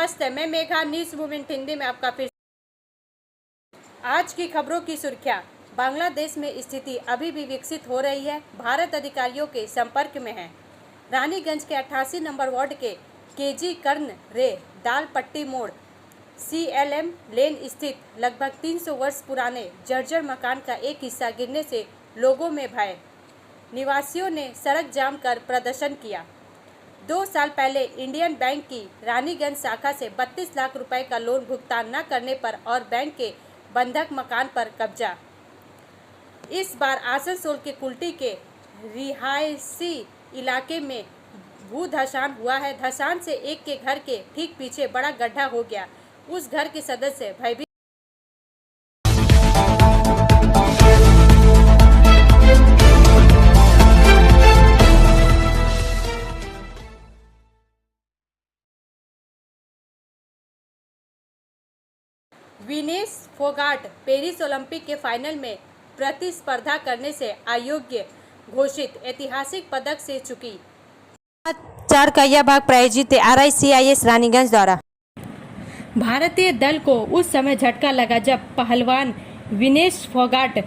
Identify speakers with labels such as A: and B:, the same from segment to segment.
A: नमस्ते, मैं Megha, news movement Hindi में आपका फिर। आज की खबरों की सुर्खियां। बांग्लादेश में स्थिति अभी भी विकसित हो रही है। भारत अधिकारियों के संपर्क में है। रानीगंज के 88 नंबर वार्ड के केजी कर्ण रे दाल पट्टी मोड़ CLM लेन स्थित लगभग 300 वर्ष पुराने जर्जर मकान का एक हिस्सा गिरने से लोगों में भय। निवासियों ने सड़क जाम कर प्रदर्शन किया। 2 साल पहले इंडियन बैंक की रानीगंज शाखा से 32 लाख रुपए का लोन भुगतान न करने पर और बैंक के बंधक मकान पर कब्जा। इस बार आसनसोल के कुल्टी के रिहायशी इलाके में भू धसान हुआ है। धसान से एक के घर के ठीक पीछे बड़ा गड्ढा हो गया। उस घर के सदस्य भयभीत। विनेश फोगाट पेरिस ओलंपिक के फाइनल में प्रतिस्पर्धा करने से अयोग्य घोषित, ऐतिहासिक पदक से चूकी।
B: 4 का यह भाग प्रायोजित RICIS रानीगंज द्वारा।
A: भारतीय दल को उस समय झटका लगा जब पहलवान विनेश फोगाट,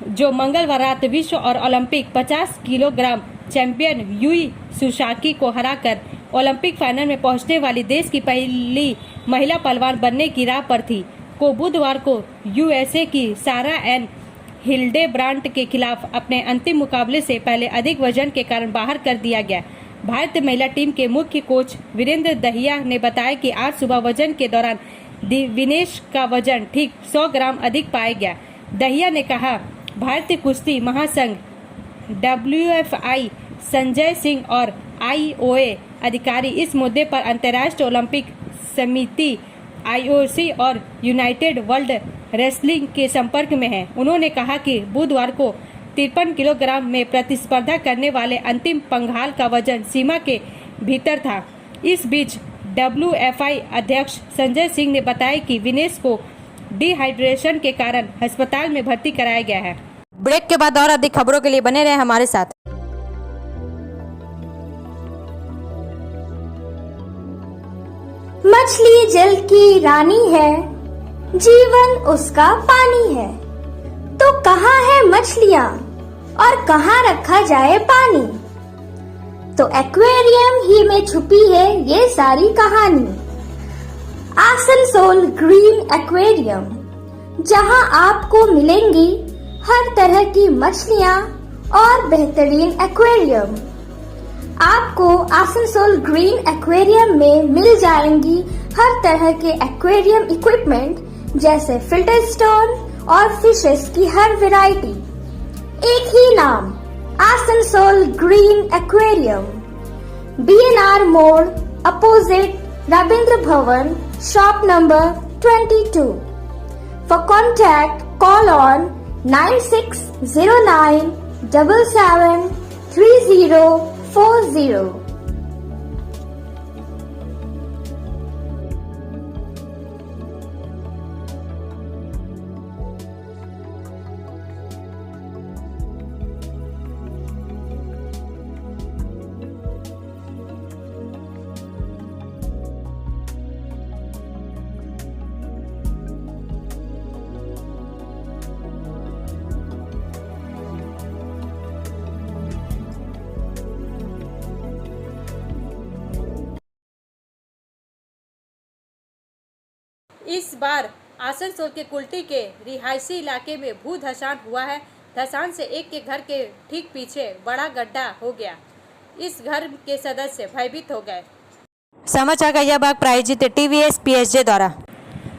A: जो मंगलवार रात विश्व और Olympic 50 kilogram champion Yui Susaki को हराकर ओलंपिक फाइनल में पहुंचने वाली देश की पहली महिला पहलवान बनने की राह पर थी, को बुधवार को USA की सारा एन हिल्डेब्रांट के खिलाफ अपने अंतिम मुकाबले से पहले अधिक वजन के कारण बाहर कर दिया गया। भारतीय महिला टीम के मुख्य कोच वीरेंद्र दहिया ने बताया कि आज सुबह वजन के दौरान विनेश का वजन ठीक 100 ग्राम अधिक पाया गया। दहिया ने कहा, भारतीय कुश्ती महासंघ WFI संजय सिंह और IOA अधिकारी इस मुद्दे पर अंतर्राष्ट्रीय ओलंपिक समिति IOC और यूनाइटेड वर्ल्ड रेसलिंग के संपर्क में हैं। उन्होंने कहा कि बुधवार को 53 किलोग्राम में प्रतिस्पर्धा करने वाले अंतिम पंघाल का वजन सीमा के भीतर था। इस बीच WFI अध्यक्ष संजय सिंह ने बताया कि विनेश को डिहाइड्रेशन के कारण अस्पताल में भर्ती कराया गया है।
B: ब्रेक के बाद और अधिक खबरों के लिए बने रहे हमारे साथ।
C: मछली जल की रानी है, जीवन उसका पानी है। तो कहाँ है मछलियाँ और कहाँ रखा जाए पानी? तो एक्वेरियम ही में छुपी है ये सारी कहानी। आसनसोल ग्रीन एक्वेरियम, जहाँ आपको मिलेंगी हर तरह की मछलियाँ और बेहतरीन एक्वेरियम। आपको आसनसोल ग्रीन एक्वेरियम में मिल जाएंगी हर तरह के एक्वेरियम इक्विपमेंट, जैसे फिल्टर स्टोन और फिशेस की हर वैरायटी। एक ही नाम, आसनसोल ग्रीन एक्वेरियम। BNR मोड़ opposite Ravindra Bhavan, shop number 22। For contact call on 9609 77 3040।
A: इस बार आसनसोल के कुल्टी के रिहायशी इलाके में भू धसान हुआ है। धसान से एक के घर के ठीक पीछे बड़ा गड्ढा हो गया। इस घर के सदस्य भयभीत हो गए।
B: समाचार का यह भाग प्रायोजित TVS PSJ द्वारा।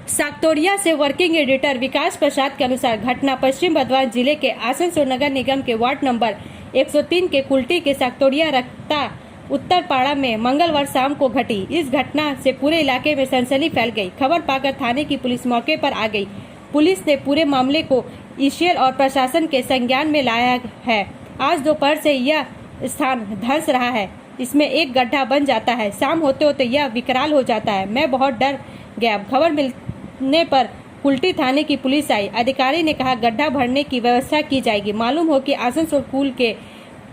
A: साक्तोड़िया से वर्किंग एडिटर विकास प्रसाद के अनुसार घटना पश्चिम बर्धमान जिले के आसनसोल नगर निगम के वार्ड नंबर 103 के कुल्टी के साक्तोड़िया रक्ता उत्तर पाड़ा में मंगलवार शाम को घटी। इस घटना से पूरे इलाके में सनसनी फैल गई। खबर पाकर थाने की पुलिस मौके पर आ गई। पुलिस ने पूरे मामले को ईसीएल और प्रशासन के संज्ञान में लाया है। आज दोपहर से यह स्थान धंस रहा है। इसमें एक गड्ढा बन जाता है। शाम होते होते यह विकराल हो जाता है। मैं बहुत डर गया। खबर मिलने पर कुल्टी थाने की पुलिस आई। अधिकारी ने कहा, गड्ढा भरने की व्यवस्था की जाएगी। मालूम हो कि आसनसोल कुल के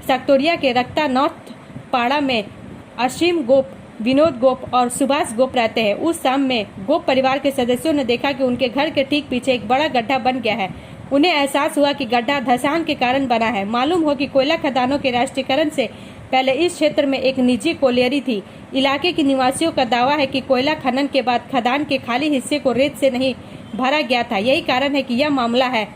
A: साक्तोड़िया के रक्ता नॉर्थ पाड़ा में असीम गोप विनोद गोप और सुभाष गोप रहते हैं। उस शाम में गोप परिवार के सदस्यों ने देखा कि उनके घर के ठीक पीछे एक बड़ा गड्ढा बन गया है। उन्हें एहसास हुआ कि गड्ढा धंसान के कारण बना है। मालूम हो कि कोयला खदानों के राष्ट्रीयकरण से पहले इस क्षेत्र में एक निजी कोलियरी थी। इलाके के निवासियों का दावा है कि कोयला खनन के बाद खदान के खाली हिस्से को रेत से नहीं भरा गया था। यही कारण है कि यह मामला है।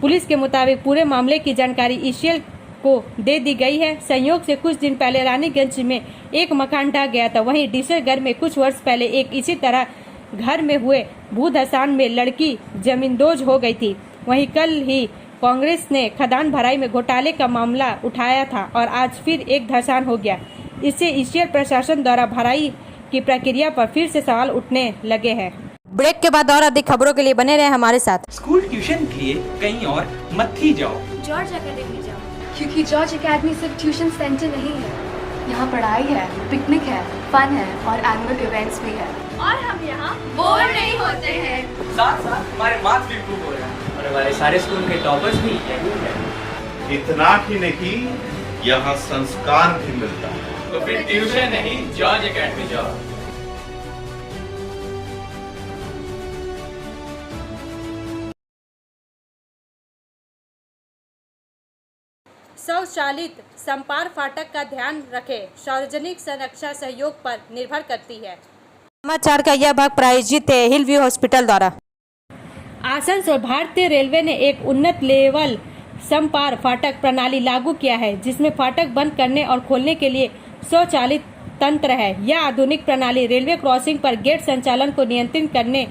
A: पुलिस के मुताबिक पूरे मामले की जानकारी ईसीएल को दे दी गई है। संयोग से कुछ दिन पहले रानीगंज में एक मकान ढह गया था। वहीं डीसरगढ़ में कुछ वर्ष पहले एक इसी तरह घर में हुए भूधसान में लड़की जमींदोज हो गई थी। वहीं कल ही कांग्रेस ने खदान भराई में घोटाले का मामला उठाया था और आज फिर एक धंसान हो गया। इससे ईसीएल प्रशासन द्वारा भराई की प्रक्रिया पर फिर से सवाल उठने लगे हैं।
B: ब्रेक के बाद और अधिक खबरों के लिए बने रहे हमारे साथ।
D: स्कूल ट्यूशन के लिए कहीं और मत ही जाओ,
E: जॉर्ज एकेडमी जाओ, क्योंकि जॉर्ज एकेडमी सिर्फ ट्यूशन सेंटर नहीं है। यहाँ पढ़ाई है, पिकनिक है, फन है और एनुअल इवेंट्स भी है। और हम यहाँ बोर नहीं होते हैं।
D: साथ साथ हमारे मार्क्स भी इम्प्रूव हो रहे हैं और हमारे सारे स्कूल के टॉपर्स भी यही है।
F: इतना ही नहीं, यहाँ संस्कार भी मिलता है।
D: तो फिर ट्यूशन नहीं, जॉर्ज एकेडमी जाओ।
A: स्वचालित संपार फाटक का ध्यान रखें, सार्वजनिक संरक्षा सहयोग पर निर्भर करती है।
B: समाचार का यह भाग प्रायोजित है हिल व्यू हॉस्पिटल द्वारा।
A: आसनसोल भारतीय रेलवे ने एक उन्नत लेवल संपार फाटक प्रणाली लागू किया है, जिसमें फाटक बंद करने और खोलने के लिए स्वचालित तंत्र है। यह आधुनिक प्रणाली रेलवे क्रॉसिंग पर गेट संचालन को नियंत्रित करने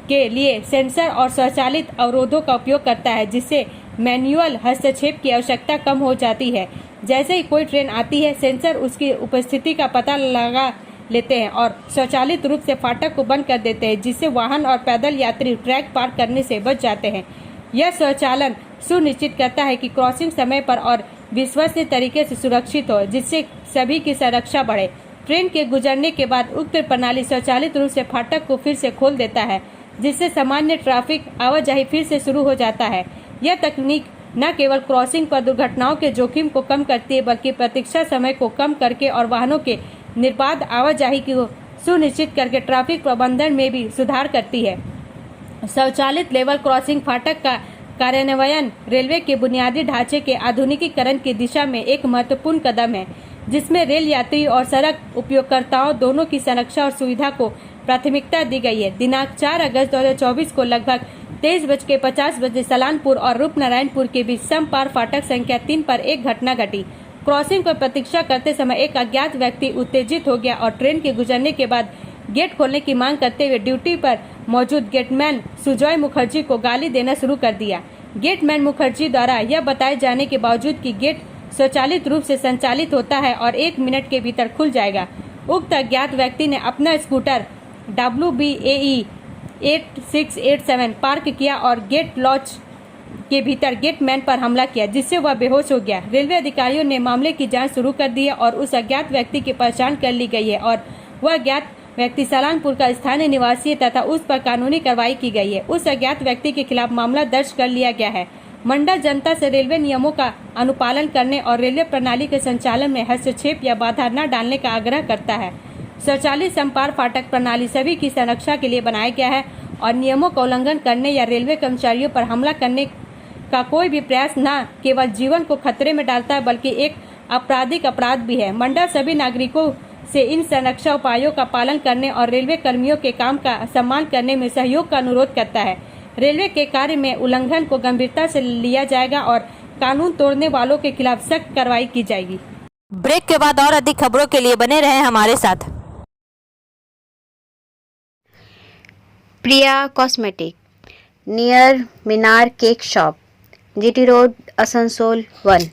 A: के लिए सेंसर और स्वचालित अवरोधों का उपयोग करता है, जिससे मैनुअल हस्तक्षेप की आवश्यकता कम हो जाती है। जैसे ही कोई ट्रेन आती है, सेंसर उसकी उपस्थिति का पता लगा लेते हैं और स्वचालित रूप से फाटक को बंद कर देते हैं, जिससे वाहन और पैदल यात्री ट्रैक पार करने से बच जाते हैं। यह स्वचालन सुनिश्चित करता है कि क्रॉसिंग समय पर और विश्वसनीय तरीके से सुरक्षित हो, जिससे सभी की सुरक्षा बढ़े। ट्रेन के गुजरने के बाद उक्त प्रणाली स्वचालित रूप से फाटक को फिर से खोल देता है, जिससे सामान्य ट्रैफिक आवाजाही फिर से शुरू हो जाता है। यह तकनीक न केवल क्रॉसिंग पर दुर्घटनाओं के जोखिम को कम करती है, बल्कि प्रतीक्षा समय को कम करके और वाहनों के निर्बाध आवाजाही को सुनिश्चित करके ट्रैफिक प्रबंधन में भी सुधार करती है। स्वचालित लेवल क्रॉसिंग फाटक का कार्यान्वयन रेलवे के बुनियादी ढांचे के आधुनिकीकरण की दिशा में एक महत्वपूर्ण कदम है, जिसमें रेल यात्री और सड़क उपयोगकर्ताओं दोनों की संरक्षा और सुविधा को प्राथमिकता दी गई है। दिनांक 4 अगस्त 2024 को लगभग 23:50 सलानपुर और रूपनारायणपुर के बीच समपार फाटक संख्या 3 पर एक घटना घटी। क्रॉसिंग पर प्रतीक्षा करते समय एक अज्ञात व्यक्ति उत्तेजित हो गया और ट्रेन के गुजरने के बाद गेट खोलने की मांग करते हुए ड्यूटी पर मौजूद गेटमैन सुजॉय मुखर्जी को गाली देना शुरू कर दिया। गेटमैन मुखर्जी द्वारा यह बताए जाने के बावजूद कि गेट स्वचालित रूप से संचालित होता है और 1 मिनट के भीतर खुल जाएगा, उक्त अज्ञात व्यक्ति ने अपना स्कूटर WBAE 8687 पार्क किया और गेट लॉच के भीतर गेटमैन पर हमला किया, जिससे वह बेहोश हो गया। रेलवे अधिकारियों ने मामले की जांच शुरू कर दी है और उस अज्ञात व्यक्ति की पहचान कर ली गई है और वह अज्ञात व्यक्ति सलानपुर का स्थानीय निवासी है तथा उस पर कानूनी कार्रवाई की गई है। उस अज्ञात व्यक्ति के खिलाफ मामला दर्ज कर लिया गया है। मंडल जनता से रेलवे नियमों का अनुपालन करने और रेलवे प्रणाली के संचालन में हस्तक्षेप या बाधा न डालने का आग्रह करता है। स्वचालित संपार फाटक प्रणाली सभी की संरक्षा के लिए बनाया गया है और नियमों का उल्लंघन करने या रेलवे कर्मचारियों पर हमला करने का कोई भी प्रयास न केवल जीवन को खतरे में डालता है, बल्कि एक आपराधिक अपराध भी है। मंडल सभी नागरिकों से इन संरक्षा उपायों का पालन करने और रेलवे कर्मियों के काम का सम्मान करने में सहयोग का अनुरोध करता है। रेलवे के कार्य में उल्लंघन को गंभीरता से लिया जाएगा और कानून तोड़ने वालों के खिलाफ सख्त कार्रवाई की जाएगी।
B: ब्रेक के बाद और अधिक खबरों के लिए बने रहें हमारे साथ।
G: Priya cosmetic near Minar cake shop, GT road, Asansol 1।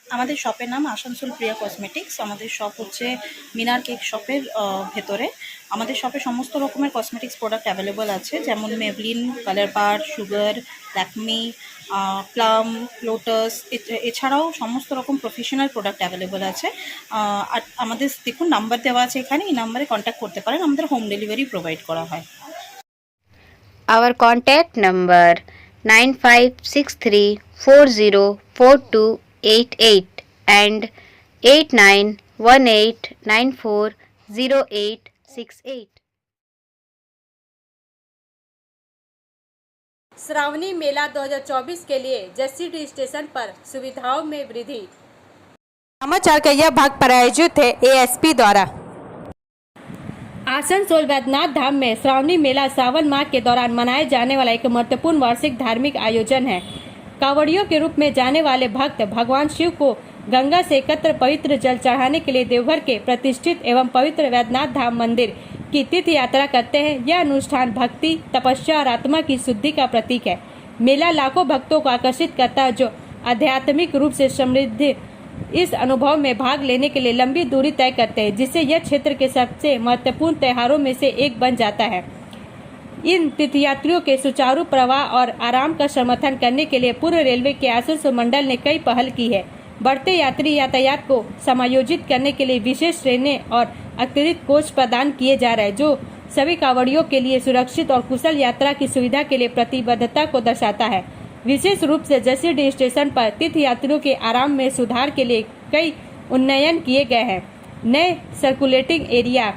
H: আমাদের শপের নাম আসানসোল প্রিয়া কসমেটিক্স। আমাদের শপ হচ্ছে মিনার কেক শপের ভেতরে। আমাদের শপে সমস্ত রকমের কসমেটিক্স প্রোডাক্ট অ্যাভেলেবল আছে, যেমন মেবলিন, কালার বার, সুগার, ল্যাকমি, প্লাম, লোটাস, এছাড়াও সমস্ত রকম প্রফেশনাল প্রোডাক্ট অ্যাভেলেবল আছে। আর আমাদের দেখুন নাম্বার দেওয়া আছে এখানে, এই নাম্বারে কন্ট্যাক্ট করতে পারেন। আমাদের হোম ডেলিভারি প্রোভাইড করা হয়।
G: Our contact number 9563404288 and 8918940868.
A: Shravani मेला 2024 के लिए जसीडीह स्टेशन पर सुविधाओं में वृद्धि।
B: समाचार का यह भाग प्रायोजित है एएसपी द्वारा।
A: आसनसोल वैद्यनाथ धाम में श्रावणी मेला सावन माह के दौरान मनाए जाने वाला एक महत्वपूर्ण वार्षिक धार्मिक आयोजन है। कांवड़ियों के रूप में जाने वाले भक्त भगवान शिव को गंगा से एकत्र पवित्र जल चढ़ाने के लिए देवघर के प्रतिष्ठित एवं पवित्र वैद्यनाथ धाम मंदिर की तीर्थ यात्रा करते हैं। यह अनुष्ठान भक्ति, तपस्या और आत्मा की शुद्धि का प्रतीक है। मेला लाखों भक्तों को आकर्षित करता है जो आध्यात्मिक रूप से समृद्ध इस अनुभव में भाग लेने के लिए लंबी दूरी तय करते हैं, जिससे यह क्षेत्र के सबसे महत्वपूर्ण त्योहारों में से एक बन जाता है। इन तीर्थयात्रियों के सुचारू प्रवाह और आराम का समर्थन करने के लिए पूर्व रेलवे के आसनसोल मंडल ने कई पहल की है। बढ़ते यात्री यातायात को समायोजित करने के लिए विशेष ट्रेनें और अतिरिक्त कोच प्रदान किए जा रहे हैं, जो सभी कांवड़ियों के लिए सुरक्षित और कुशल यात्रा की सुविधा के लिए प्रतिबद्धता को दर्शाता है। विशेष रूप से जसीडीह स्टेशन पर तीर्थयात्रियों के आराम में सुधार के लिए कई उन्नयन किए गए हैं। नए सर्कुलेटिंग एरिया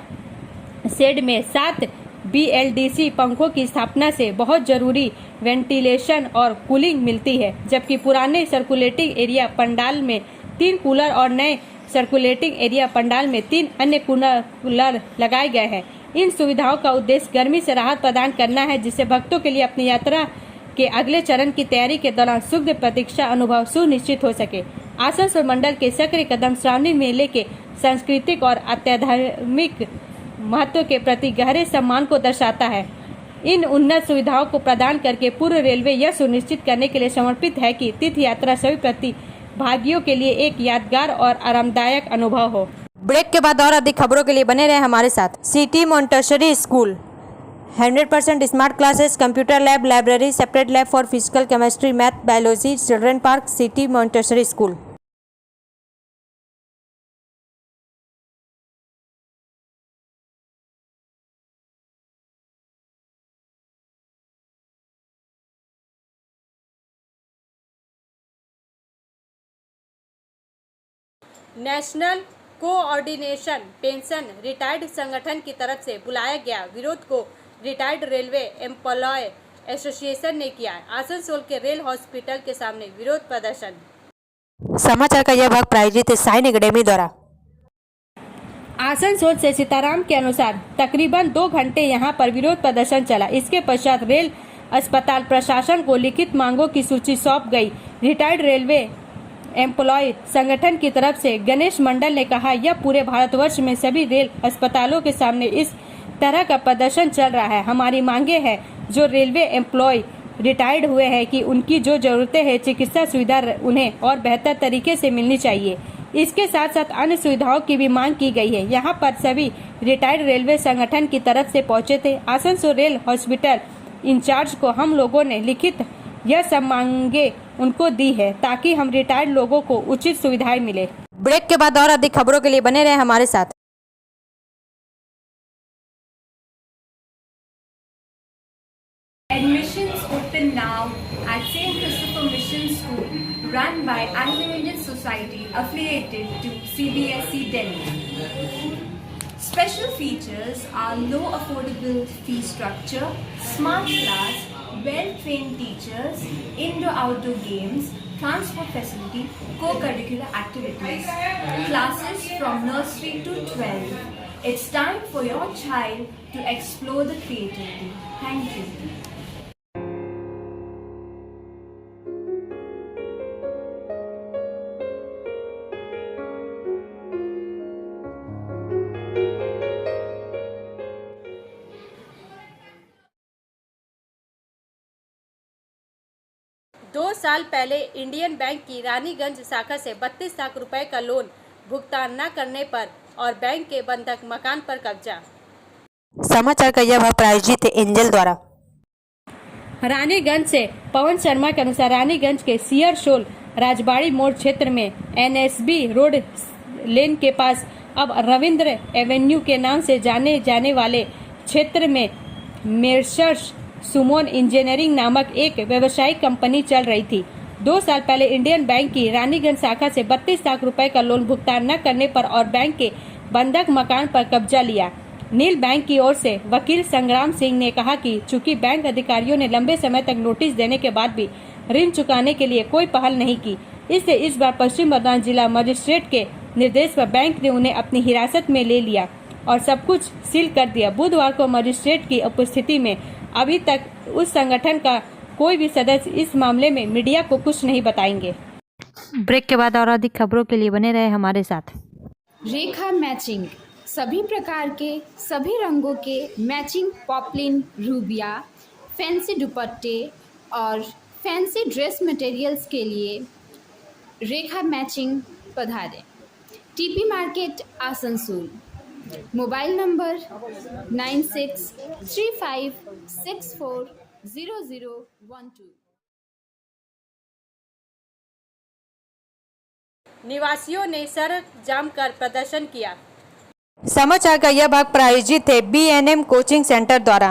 A: शेड में 7 BLDC पंखों की स्थापना से बहुत जरूरी वेंटिलेशन और कूलिंग मिलती है, जबकि पुराने सर्कुलेटिंग एरिया पंडाल में 3 कूलर और नए सर्कुलेटिंग एरिया पंडाल में 3 अन्य कूलर लगाए गए हैं। इन सुविधाओं का उद्देश्य गर्मी से राहत प्रदान करना है, जिससे भक्तों के लिए अपनी यात्रा के अगले चरण की तैयारी के दौरान सुखद प्रतीक्षा अनुभव सुनिश्चित हो सके। आसनसोल मंडल के सक्रिय कदम श्रावणी मेले के सांस्कृतिक और आध्यात्मिक महत्व के प्रति गहरे सम्मान को दर्शाता है। इन उन्नत सुविधाओं को प्रदान करके पूर्व रेलवे यह सुनिश्चित करने के लिए समर्पित है कि तीर्थ यात्रा सभी प्रतिभागियों के लिए एक यादगार और आरामदायक अनुभव हो।
B: ब्रेक के बाद और अधिक खबरों के लिए बने रहे हमारे साथ। City Montessori school 100% smart classes, computer lab, library, separate lab for physical chemistry, math, biology, children park, city Montessori school.
A: National coordination pension retired संगठन की तरफ से बुलाया गया विरोध को रिटायर्ड रेलवे एम्प्लॉय एसोसिएशन ने किया। आसनसोल के रेल हॉस्पिटल के सामने विरोध प्रदर्शन।
B: समाचार का यह भाग प्रायोजित है साइन एकेडमी द्वारा।
A: आसनसोल से सीताराम के अनुसार तकरीबन 2 घंटे यहां पर विरोध प्रदर्शन चला। इसके पश्चात रेल अस्पताल प्रशासन को लिखित मांगों की सूची सौंप गई। रिटायर्ड रेलवे एम्प्लॉय संगठन की तरफ से गणेश मंडल ने कहा, यह पूरे भारतवर्ष में सभी रेल अस्पतालों के सामने इस तरह का प्रदर्शन चल रहा है। हमारी मांगे हैं जो रेलवे एम्प्लॉय रिटायर्ड हुए हैं कि उनकी जो जरूरतें हैं चिकित्सा सुविधा उन्हें और बेहतर तरीके से मिलनी चाहिए। इसके साथ साथ अन्य सुविधाओं की भी मांग की गई है। यहाँ पर सभी रिटायर्ड रेलवे संगठन की तरफ से पहुंचे थे। आसनसोल रेल हॉस्पिटल इंचार्ज को हम लोगों ने लिखित यह सब मांगे उनको दी है ताकि हम रिटायर्ड लोगों को उचित सुविधाएं मिले।
B: ब्रेक के बाद और अधिक खबरों के लिए बने रहे हमारे साथ।
E: Admissions open now at St. Christopher Mission School, run by Anglo-Indian Society affiliated to CBSE Delhi. Special features are low affordable fee structure, smart class, well-trained teachers, indoor-outdoor games, transport facility, co-curricular activities, classes from nursery to 12. It's time for your child to explore the creativity. Thank you.
A: दो साल पहले Indian bank की रानीगंज शाखा से 32 लाख रुपए का loan भुगतान न करने पर और बैंक के बंधक मकान पर कब्जा।
B: समाचार का यह भाग प्रायोजित है एंजल द्वारा।
A: रानीगंज से पवन शर्मा के अनुसार रानीगंज के सियर शोल राजबाड़ी मोड़ क्षेत्र में NSB रोड लेन के पास अब रविंद्र एवेन्यू के नाम से जाने वाले क्षेत्र में मेर्सर्स सुमोन इंजीनियरिंग नामक एक व्यवसायिक कंपनी चल रही थी। 2 साल पहले इंडियन बैंक की रानीगंज शाखा से 32 लाख रुपए का लोन भुगतान न करने पर और बैंक के बंधक मकान पर कब्जा लिया। नील बैंक की ओर से वकील संग्राम सिंह ने कहा कि चूंकि बैंक अधिकारियों ने लंबे समय तक नोटिस देने के बाद भी ऋण चुकाने के लिए कोई पहल नहीं की, इसलिए इस बार पश्चिम बर्धमान जिला मजिस्ट्रेट के निर्देश पर बैंक ने उन्हें अपनी हिरासत में ले लिया और सब कुछ सील कर दिया। बुधवार को मजिस्ट्रेट की उपस्थिति में अभी तक उस संगठन का कोई भी सदस्य इस मामले में मीडिया को कुछ नहीं बताएंगे।
B: ब्रेक के बाद और अधिक खबरों के लिए बने रहे हमारे साथ।
I: रेखा मैचिंग, सभी प्रकार के सभी रंगों के मैचिंग पॉपलिन, रूबिया, फैंसी दुपट्टे और फैंसी ड्रेस मटेरियल्स के लिए रेखा मैचिंग पधारें। TP market Asansol. Mobile number 9635640012।
A: निवासियों ने सड़क जाम कर प्रदर्शन किया।
B: समाचार का यह भाग प्रायोजित है BNM कोचिंग सेंटर द्वारा।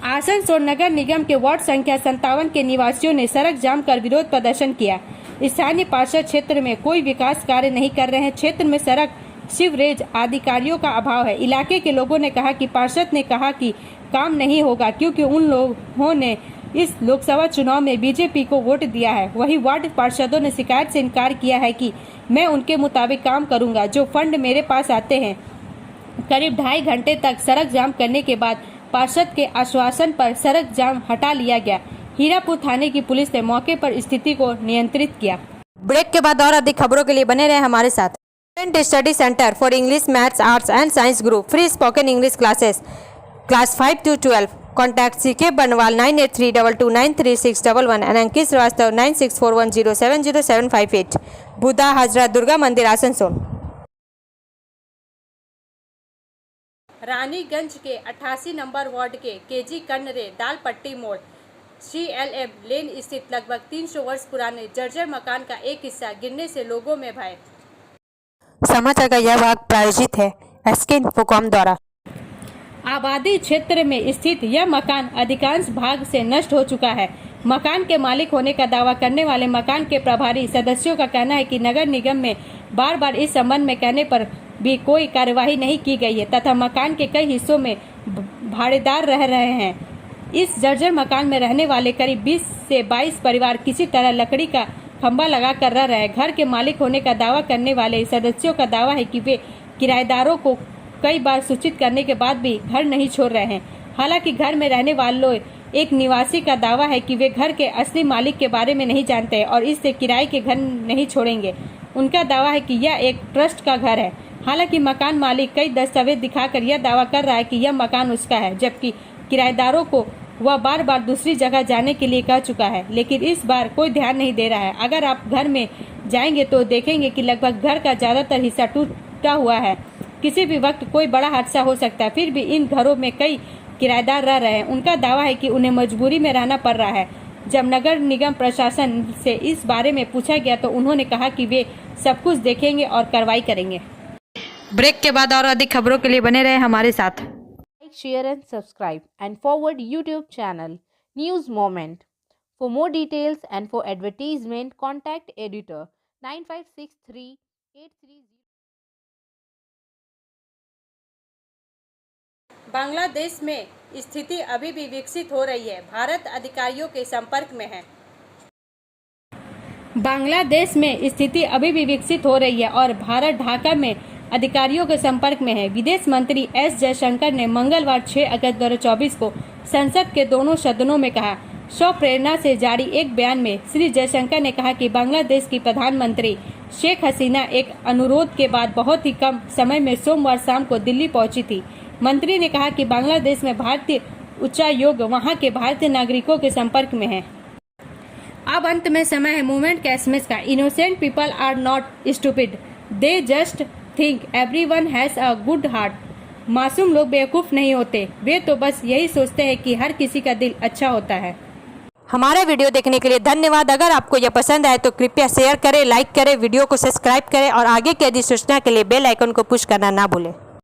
A: आसनसोल नगर निगम के वार्ड संख्या 57 के निवासियों ने सड़क जाम कर विरोध प्रदर्शन किया। स्थानीय पार्षद क्षेत्र में कोई विकास कार्य नहीं कर रहे हैं। क्षेत्र में सड़क, सीवरेज आदि कार्यों का अभाव है। इलाके के लोगों ने कहा कि पार्षद ने कहा कि काम नहीं होगा क्योंकि उन लोगों ने इस लोकसभा चुनाव में बीजेपी को वोट दिया है। वहीं वार्ड पार्षदों ने शिकायत से इनकार किया है कि मैं उनके मुताबिक काम करूंगा। जो फंड मेरे पास आते हैं। करीब 2.5 घंटे तक सड़क जाम करने के बाद पार्षद के आश्वासन पर सड़क जाम हटा लिया गया। हीरापुर थाने की पुलिस ने मौके पर स्थिति को नियंत्रित किया।
B: ब्रेक के बाद और अधिक खबरों के लिए बने रहे हमारे साथ। Study centre for English, maths, arts and science group, free spoken English classes, class 5 to 12। Contact CK बनवाल 9832293611 एंड अंकित श्रीवास्तव 9641070758। बुधा हाजरा दुर्गा मंदिर आसनसोल।
A: रानीगंज के 88 नंबर वार्ड के KG कन्नरे दालपट्टी मोड़ CLM लेन स्थित लगभग 300 वर्ष पुराने जर्जर मकान का एक हिस्सा गिरने से लोगों में भय।
B: समाचार का यह भाग प्रायोजित है SK इन्फोकॉम द्वारा।
A: आबादी क्षेत्र में स्थित यह मकान अधिकांश भाग से नष्ट हो चुका है। मकान के मालिक होने का दावा करने वाले मकान के प्रभारी सदस्यों का कहना है कि नगर निगम में बार बार इस संबंध में कहने पर भी कोई कार्यवाही नहीं की गई है तथा मकान के कई हिस्सों में भाड़ेदार रह रहे हैं। इस जर्जर मकान में रहने वाले करीब 20 से 22 परिवार किसी तरह लकड़ी का खंभा लगा कर रह रहे हैं। घर के मालिक होने का दावा करने वाले सदस्यों का दावा है कि वे किराएदारों को कई बार सूचित करने के बाद भी घर नहीं छोड़ रहे हैं। हालांकि घर में रहने वालों एक निवासी का दावा है कि वे घर के असली मालिक के बारे में नहीं जानते और इससे किराए के घर नहीं छोड़ेंगे। उनका दावा है कि यह एक ट्रस्ट का घर है। हालांकि मकान मालिक कई दस्तावेज दिखाकर यह दावा कर रहा है कि यह मकान उसका है, जबकि किराएदारों को वह बार बार दूसरी जगह जाने के लिए कह चुका है, लेकिन इस बार कोई ध्यान नहीं दे रहा है। अगर आप घर में जाएंगे तो देखेंगे कि लगभग घर का ज्यादातर हिस्सा टूटा हुआ है। किसी भी वक्त कोई बड़ा हादसा हो सकता है, फिर भी इन घरों में कई किराएदार रह रहे हैं। उनका दावा है कि उन्हें मजबूरी में रहना पड़ रहा है। जब नगर निगम प्रशासन से इस बारे में पूछा गया तो उन्होंने कहा कि वे सब कुछ देखेंगे और कार्रवाई करेंगे।
B: ब्रेक के बाद और अधिक खबरों के लिए बने रहे हमारे साथ।
J: Like, share and subscribe and forward YouTube channel News Moment. For more details and for advertisement, contact editor 956383.
A: Bangladesh में स्थिति अभी भी विकसित हो रही है। भारत अधिकारियों के संपर्क में है। बांग्लादेश में स्थिति अभी भी विकसित हो रही है और भारत ढाका में अधिकारियों के संपर्क में है। विदेश मंत्री एस जयशंकर ने मंगलवार 6 अगस्त 2024 को संसद के दोनों सदनों में कहा। स्वप्रेरणा से जारी एक बयान में श्री जयशंकर ने कहा कि बांग्लादेश की प्रधानमंत्री शेख हसीना एक अनुरोध के बाद बहुत ही कम समय में सोमवार शाम को दिल्ली पहुंची थी। मंत्री ने कहा कि बांग्लादेश में भारतीय उच्चायोग वहां के भारतीय नागरिकों के संपर्क में है। अब अंत में समय है मूवमेंट के एसएमएस का। Innocent people are not stupid, they just think everyone has a good heart. मासूम लोग बेवकूफ नहीं होते, वे तो बस यही सोचते हैं कि हर किसी का दिल अच्छा होता है।
B: हमारा वीडियो देखने के लिए धन्यवाद। अगर आपको यह पसंद आए तो कृपया शेयर करें, लाइक करें, वीडियो को सब्सक्राइब करें और आगे की अधिसूचना के लिए बेल आइकन को पुश करना ना भूलें।